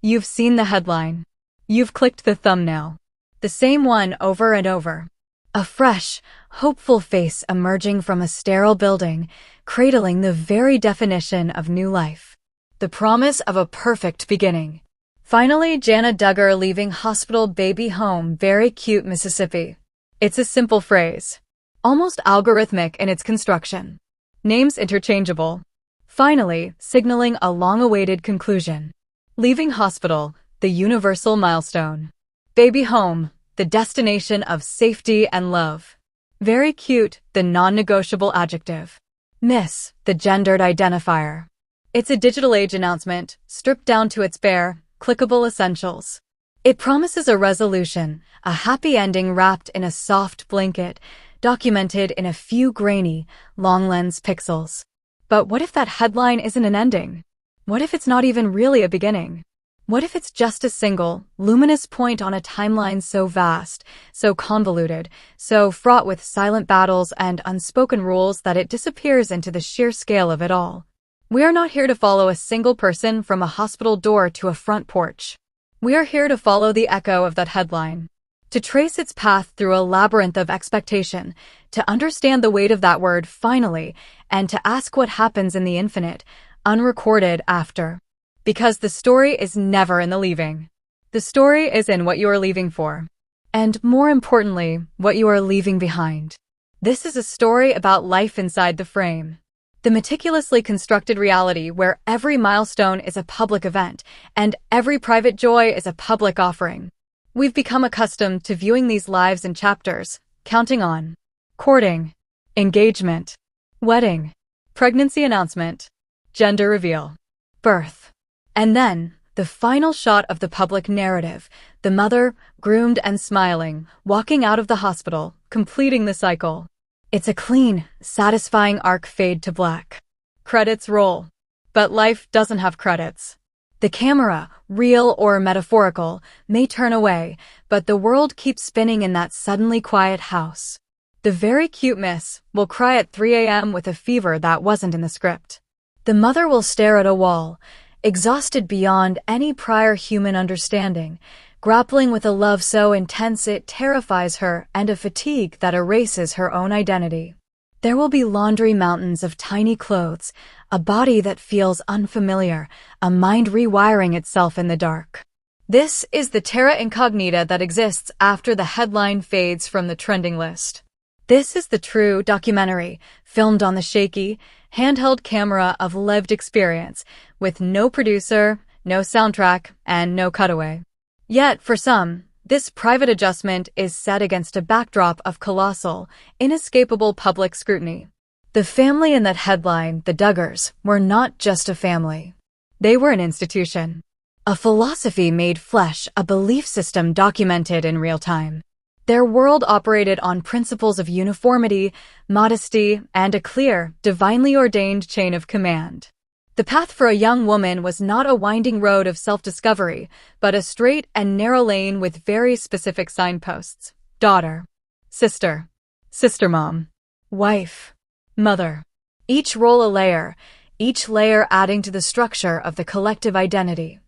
You've seen the headline. You've clicked the thumbnail. The same one over and over. A fresh, hopeful face emerging from a sterile building, cradling the very definition of new life. The promise of a perfect beginning. Finally, Jana Duggar leaving hospital, baby home, very cute, Mississippi. It's a simple phrase. Almost algorithmic in its construction. Names interchangeable. Finally, signaling a long-awaited conclusion. Leaving hospital, the universal milestone. Baby home, the destination of safety and love. Very cute, the non-negotiable adjective. Miss, the gendered identifier. It's a digital age announcement, stripped down to its bare, clickable essentials. It promises a resolution, a happy ending wrapped in a soft blanket, documented in a few grainy, long-lens pixels. But what if that headline isn't an ending? What if it's not even really a beginning? What if it's just a single, luminous point on a timeline so vast, so convoluted, so fraught with silent battles and unspoken rules that it disappears into the sheer scale of it all? We are not here to follow a single person from a hospital door to a front porch. We are here to follow the echo of that headline, to trace its path through a labyrinth of expectation, to understand the weight of that word finally, and to ask what happens in the infinite, unrecorded after. Because the story is never in the leaving. The story is in what you are leaving for. And more importantly, what you are leaving behind. This is a story about life inside the frame. The meticulously constructed reality where every milestone is a public event and every private joy is a public offering. We've become accustomed to viewing these lives in chapters, counting on courting, engagement, wedding, pregnancy announcement, gender reveal, birth. And then, the final shot of the public narrative, the mother, groomed and smiling, walking out of the hospital, completing the cycle. It's a clean, satisfying arc, fade to black. Credits roll. But life doesn't have credits. The camera, real or metaphorical, may turn away, but the world keeps spinning in that suddenly quiet house. The very cute miss will cry at 3 a.m. with a fever that wasn't in the script. The mother will stare at a wall, exhausted beyond any prior human understanding, grappling with a love so intense it terrifies her and a fatigue that erases her own identity. There will be laundry mountains of tiny clothes, a body that feels unfamiliar, a mind rewiring itself in the dark. This is the terra incognita that exists after the headline fades from the trending list. This is the true documentary, filmed on the shaky, handheld camera of lived experience, with no producer, no soundtrack, and no cutaway. Yet, for some, this private adjustment is set against a backdrop of colossal, inescapable public scrutiny. The family in that headline, the Duggars, were not just a family. They were an institution. A philosophy made flesh, a belief system documented in real time. Their world operated on principles of uniformity, modesty, and a clear, divinely ordained chain of command. The path for a young woman was not a winding road of self-discovery, but a straight and narrow lane with very specific signposts. Daughter, sister, sister-mom, wife, mother. Each role a layer, each layer adding to the structure of the collective identity.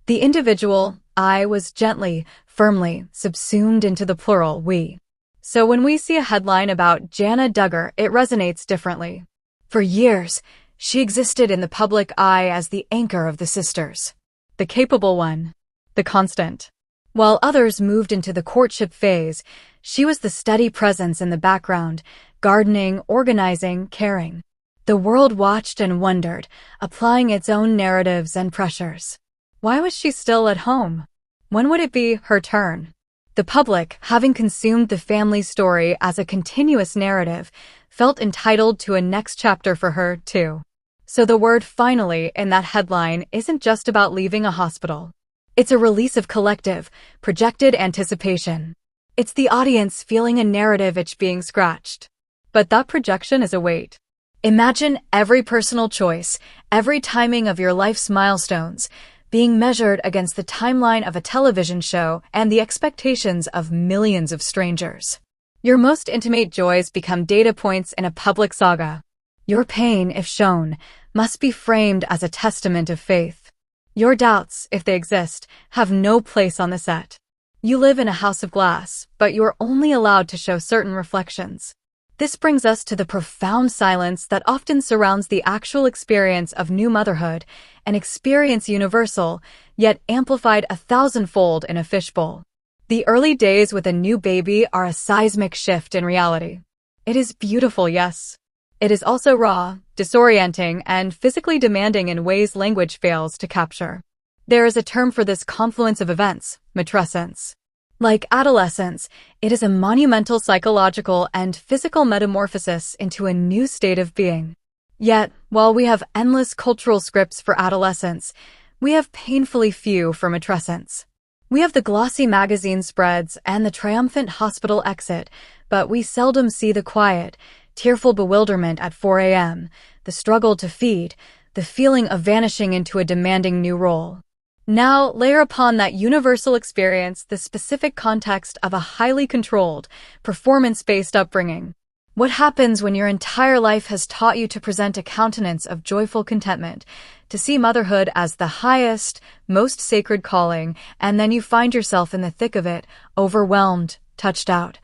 The individual, I, was gently, firmly subsumed into the plural, we. So when we see a headline about Jana Duggar, it resonates differently. For years, she existed in the public eye as the anchor of the sisters. The capable one. The constant. While others moved into the courtship phase, she was the steady presence in the background, gardening, organizing, caring. The world watched and wondered, applying its own narratives and pressures. Why was she still at home? When would it be her turn? The public, having consumed the family story as a continuous narrative, felt entitled to a next chapter for her, too. So the word finally in that headline isn't just about leaving a hospital. It's a release of collective, projected anticipation. It's the audience feeling a narrative itch being scratched. But that projection is a weight. Imagine every personal choice, every timing of your life's milestones, being measured against the timeline of a television show and the expectations of millions of strangers. Your most intimate joys become data points in a public saga. Your pain, if shown, must be framed as a testament of faith. Your doubts, if they exist, have no place on the set. You live in a house of glass, but you're only allowed to show certain reflections. This brings us to the profound silence that often surrounds the actual experience of new motherhood, an experience universal, yet amplified 1,000-fold in a fishbowl. The early days with a new baby are a seismic shift in reality. It is beautiful, yes. It is also raw, disorienting, and physically demanding in ways language fails to capture. There is a term for this confluence of events: matrescence. Like adolescence, it is a monumental psychological and physical metamorphosis into a new state of being. Yet, while we have endless cultural scripts for adolescence, we have painfully few for matrescence. We have the glossy magazine spreads and the triumphant hospital exit, but we seldom see the quiet, tearful bewilderment at 4 a.m., the struggle to feed, the feeling of vanishing into a demanding new role. Now, layer upon that universal experience the specific context of a highly controlled, performance-based upbringing. What happens when your entire life has taught you to present a countenance of joyful contentment, to see motherhood as the highest, most sacred calling, and then you find yourself in the thick of it, overwhelmed, touched out,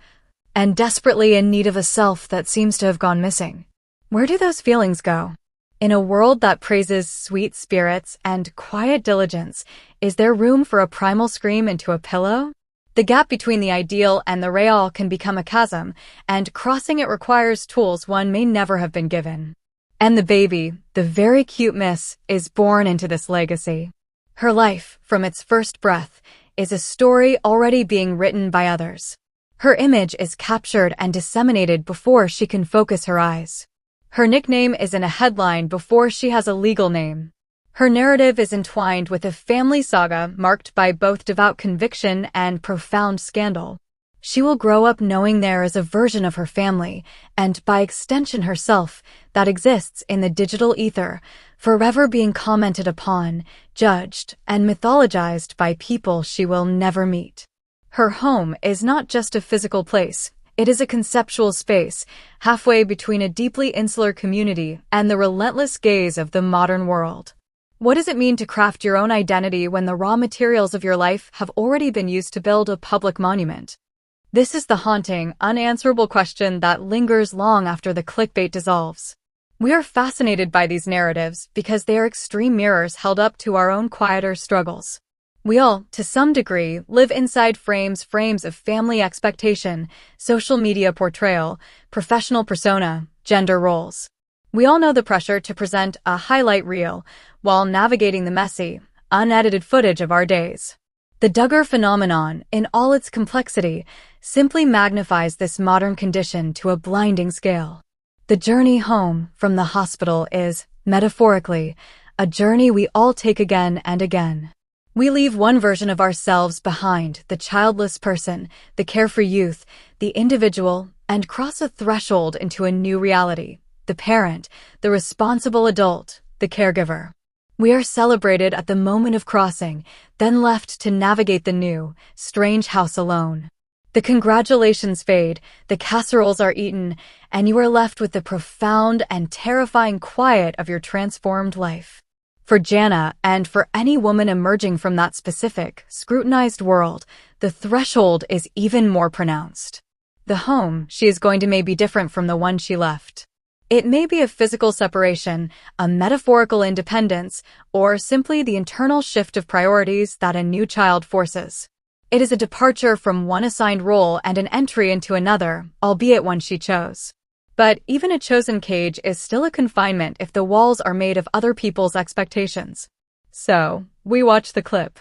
and desperately in need of a self that seems to have gone missing? Where do those feelings go? In a world that praises sweet spirits and quiet diligence, is there room for a primal scream into a pillow? The gap between the ideal and the real can become a chasm, and crossing it requires tools one may never have been given. And the baby, the very cute miss, is born into this legacy. Her life, from its first breath, is a story already being written by others. Her image is captured and disseminated before she can focus her eyes. Her nickname is in a headline before she has a legal name. Her narrative is entwined with a family saga marked by both devout conviction and profound scandal. She will grow up knowing there is a version of her family, and by extension herself, that exists in the digital ether, forever being commented upon, judged, and mythologized by people she will never meet. Her home is not just a physical place. It is a conceptual space, halfway between a deeply insular community and the relentless gaze of the modern world. What does it mean to craft your own identity when the raw materials of your life have already been used to build a public monument? This is the haunting, unanswerable question that lingers long after the clickbait dissolves. We are fascinated by these narratives because they are extreme mirrors held up to our own quieter struggles. We all, to some degree, live inside frames of family expectation, social media portrayal, professional persona, gender roles. We all know the pressure to present a highlight reel while navigating the messy, unedited footage of our days. The Duggar phenomenon, in all its complexity, simply magnifies this modern condition to a blinding scale. The journey home from the hospital is, metaphorically, a journey we all take again and again. We leave one version of ourselves behind, the childless person, the carefree youth, the individual, and cross a threshold into a new reality, the parent, the responsible adult, the caregiver. We are celebrated at the moment of crossing, then left to navigate the new, strange house alone. The congratulations fade, the casseroles are eaten, and you are left with the profound and terrifying quiet of your transformed life. For Jana, and for any woman emerging from that specific, scrutinized world, the threshold is even more pronounced. The home she is going to may be different from the one she left. It may be a physical separation, a metaphorical independence, or simply the internal shift of priorities that a new child forces. It is a departure from one assigned role and an entry into another, albeit one she chose. But even a chosen cage is still a confinement if the walls are made of other people's expectations. So, we watch the clip.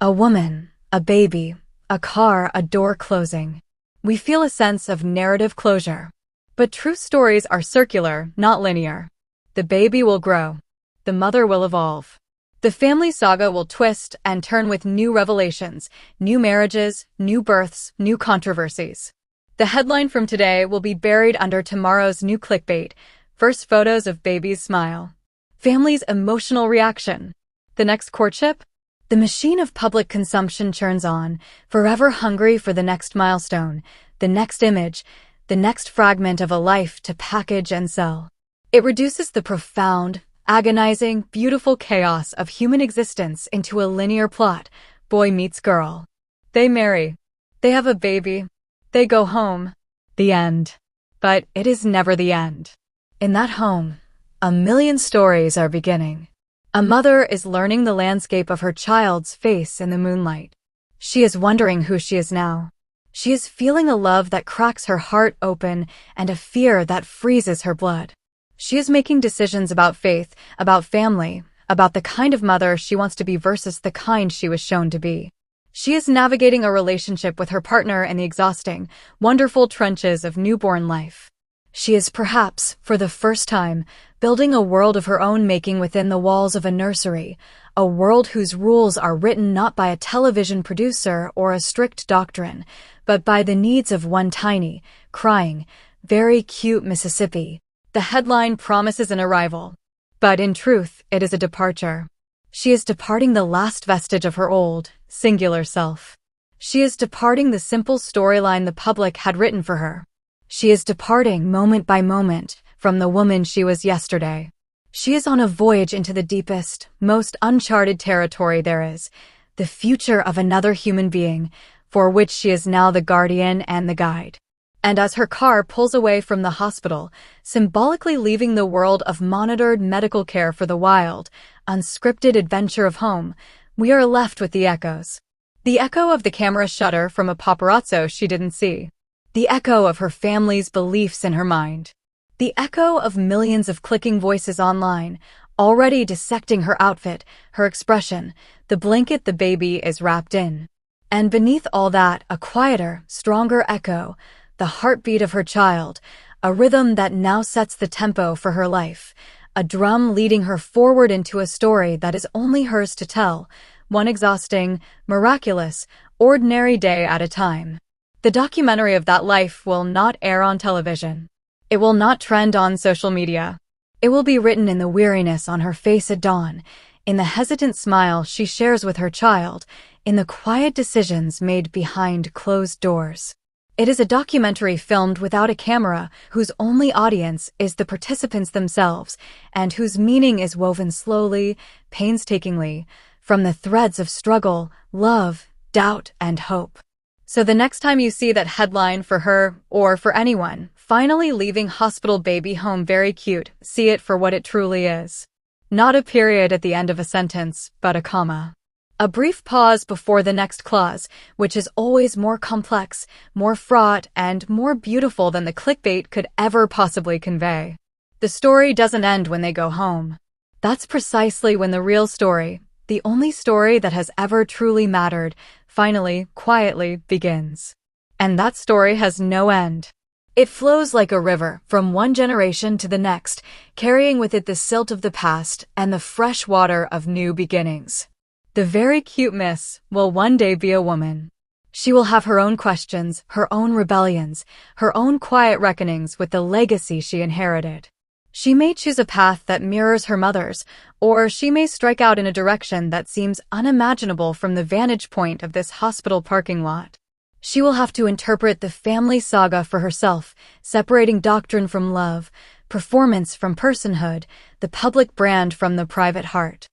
A woman, a baby, a car, a door closing. We feel a sense of narrative closure. But true stories are circular, not linear. The baby will grow. The mother will evolve. The family saga will twist and turn with new revelations, new marriages, new births, new controversies. The headline from today will be buried under tomorrow's new clickbait. First photos of baby's smile. Family's emotional reaction. The next courtship? The machine of public consumption churns on, forever hungry for the next milestone, the next image, the next fragment of a life to package and sell. It reduces the profound, Agonizing, beautiful chaos of human existence into a linear plot. Boy meets girl. They marry. They have a baby. They go home. The end. But it is never the end. In that home, a million stories are beginning. A mother is learning the landscape of her child's face in the moonlight. She is wondering who she is now. She is feeling a love that cracks her heart open and a fear that freezes her blood. She is making decisions about faith, about family, about the kind of mother she wants to be versus the kind she was shown to be. She is navigating a relationship with her partner in the exhausting, wonderful trenches of newborn life. She is perhaps, for the first time, building a world of her own making within the walls of a nursery, a world whose rules are written not by a television producer or a strict doctrine, but by the needs of one tiny, crying, very cute Mississippi. The headline promises an arrival, but in truth, it is a departure. She is departing the last vestige of her old, singular self. She is departing the simple storyline the public had written for her. She is departing moment by moment from the woman she was yesterday. She is on a voyage into the deepest, most uncharted territory there is, the future of another human being, for which she is now the guardian and the guide. And as her car pulls away from the hospital, symbolically leaving the world of monitored medical care for the wild, unscripted adventure of home, we are left with the echoes. The echo of the camera shutter from a paparazzo she didn't see. The echo of her family's beliefs in her mind. The echo of millions of clicking voices online, already dissecting her outfit, her expression, the blanket the baby is wrapped in. And beneath all that, a quieter, stronger echo, the heartbeat of her child, a rhythm that now sets the tempo for her life, a drum leading her forward into a story that is only hers to tell, one exhausting, miraculous, ordinary day at a time. The documentary of that life will not air on television. It will not trend on social media. It will be written in the weariness on her face at dawn, in the hesitant smile she shares with her child, in the quiet decisions made behind closed doors. It is a documentary filmed without a camera, whose only audience is the participants themselves, and whose meaning is woven slowly, painstakingly, from the threads of struggle, love, doubt, and hope. So the next time you see that headline for her, or for anyone, finally leaving hospital baby home very cute, see it for what it truly is. Not a period at the end of a sentence, but a comma. A brief pause before the next clause, which is always more complex, more fraught, and more beautiful than the clickbait could ever possibly convey. The story doesn't end when they go home. That's precisely when the real story, the only story that has ever truly mattered, finally, quietly begins. And that story has no end. It flows like a river from one generation to the next, carrying with it the silt of the past and the fresh water of new beginnings. The very cute miss will one day be a woman. She will have her own questions, her own rebellions, her own quiet reckonings with the legacy she inherited. She may choose a path that mirrors her mother's, or she may strike out in a direction that seems unimaginable from the vantage point of this hospital parking lot. She will have to interpret the family saga for herself, separating doctrine from love, performance from personhood, the public brand from the private heart.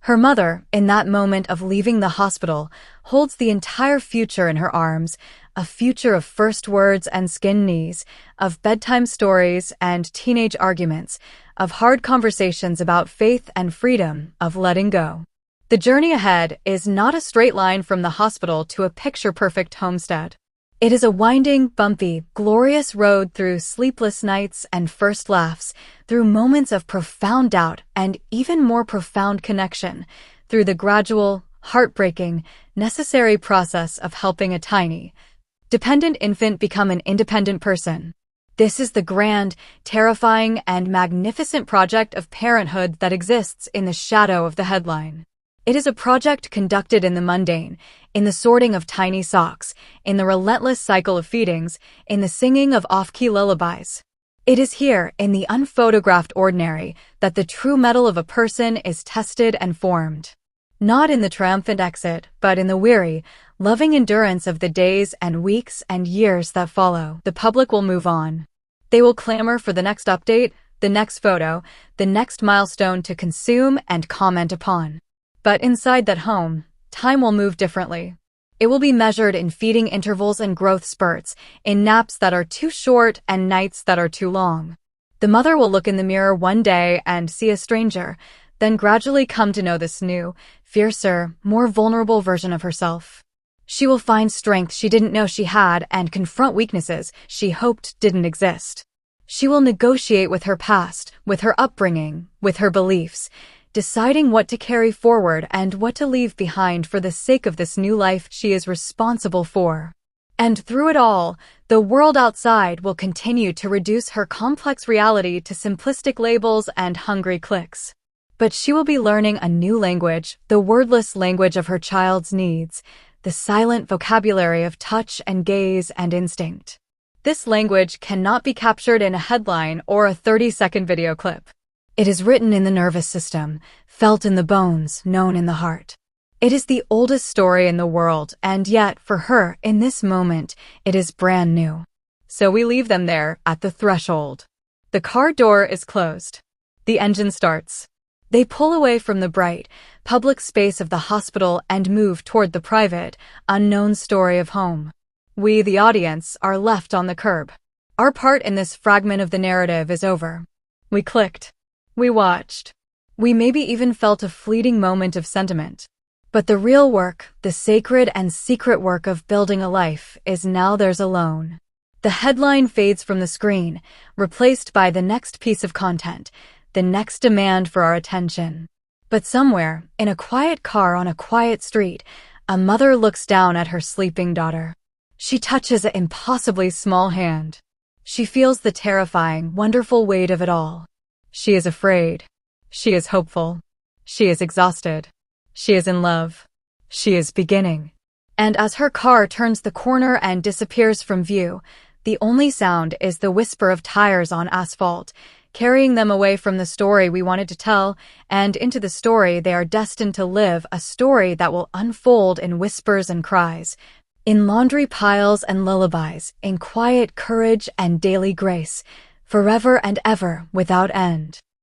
Her mother, in that moment of leaving the hospital, holds the entire future in her arms, a future of first words and skinned knees, of bedtime stories and teenage arguments, of hard conversations about faith and freedom, of letting go. The journey ahead is not a straight line from the hospital to a picture-perfect homestead. It is a winding, bumpy, glorious road through sleepless nights and first laughs, through moments of profound doubt and even more profound connection, through the gradual, heartbreaking, necessary process of helping a tiny, dependent infant become an independent person. This is the grand, terrifying, and magnificent project of parenthood that exists in the shadow of the headline. It is a project conducted in the mundane, in the sorting of tiny socks, in the relentless cycle of feedings, in the singing of off-key lullabies. It is here, in the unphotographed ordinary, that the true metal of a person is tested and formed. Not in the triumphant exit, but in the weary, loving endurance of the days and weeks and years that follow. The public will move on. They will clamor for the next update, the next photo, the next milestone to consume and comment upon. But inside that home, time will move differently. It will be measured in feeding intervals and growth spurts, in naps that are too short and nights that are too long. The mother will look in the mirror one day and see a stranger, then gradually come to know this new, fiercer, more vulnerable version of herself. She will find strength she didn't know she had and confront weaknesses she hoped didn't exist. She will negotiate with her past, with her upbringing, with her beliefs, deciding what to carry forward and what to leave behind for the sake of this new life she is responsible for. And through it all, the world outside will continue to reduce her complex reality to simplistic labels and hungry clicks. But she will be learning a new language, the wordless language of her child's needs, the silent vocabulary of touch and gaze and instinct. This language cannot be captured in a headline or a 30-second video clip. It is written in the nervous system, felt in the bones, known in the heart. It is the oldest story in the world, and yet, for her, in this moment, it is brand new. So we leave them there, at the threshold. The car door is closed. The engine starts. They pull away from the bright, public space of the hospital and move toward the private, unknown story of home. We, the audience, are left on the curb. Our part in this fragment of the narrative is over. We clicked. We watched. We maybe even felt a fleeting moment of sentiment. But the real work, the sacred and secret work of building a life, is now theirs alone. The headline fades from the screen, replaced by the next piece of content, the next demand for our attention. But somewhere, in a quiet car on a quiet street, a mother looks down at her sleeping daughter. She touches an impossibly small hand. She feels the terrifying, wonderful weight of it all. She is afraid. She is hopeful. She is exhausted. She is in love. She is beginning. And as her car turns the corner and disappears from view, the only sound is the whisper of tires on asphalt, carrying them away from the story we wanted to tell and into the story they are destined to live, a story that will unfold in whispers and cries, in laundry piles and lullabies, in quiet courage and daily grace, forever and ever without end.